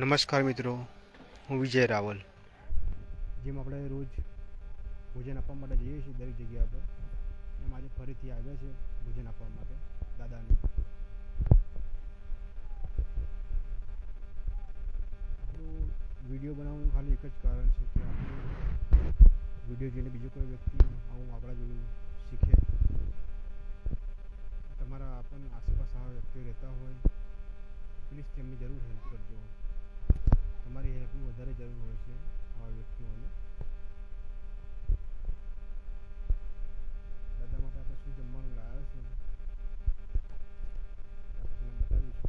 નમસ્કાર મિત્રો, હું વિજય રાવલ. જેમ આપણે રોજ ભોજન આપવા માટે જઈએ છીએ દરેક જગ્યા પર, એમ આજે ફરીથી આવ્યા છે ભોજન આપવા માટે દાદાને. આપણું વિડીયો બનાવવાનું ખાલી એક જ કારણ છે કે આપણે વિડીયો જોઈને બીજો કોઈ વ્યક્તિ આવું આપણા જેવું શીખે. તમારા પણ આસપાસ આવા વ્યક્તિઓ રહેતા હોય પ્લીઝ તેમની જરૂર હેલ્પ કરજો. તમારી હેલ્પની વધારે જરૂર હોય છે આવા વ્યક્તિઓને. દાદા માટે આપણે શું જમવાનું લાવ્યા છે આપણે તમને બતાવીશું.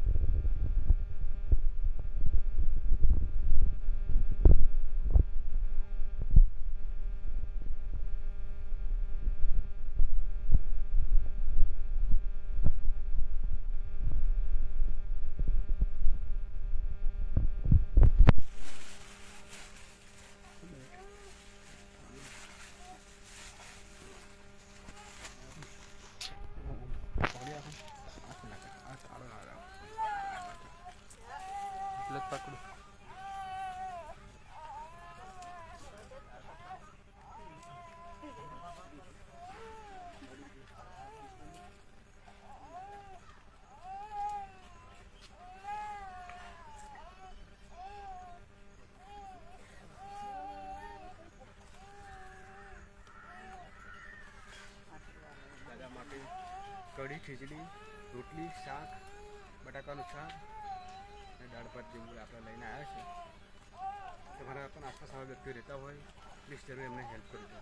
પકડું. દાદા માટે કઢી, ખીચડી, રોટલી, શાક, બટાકાનું શાક અને દાળ ભાત જેવું આપણે લઈને આવ્યા છે. તમારા પણ આસપાસ આવા વ્યક્તિઓ રહેતા હોય પ્લીઝ જરૂર એમને હેલ્પ કરજો.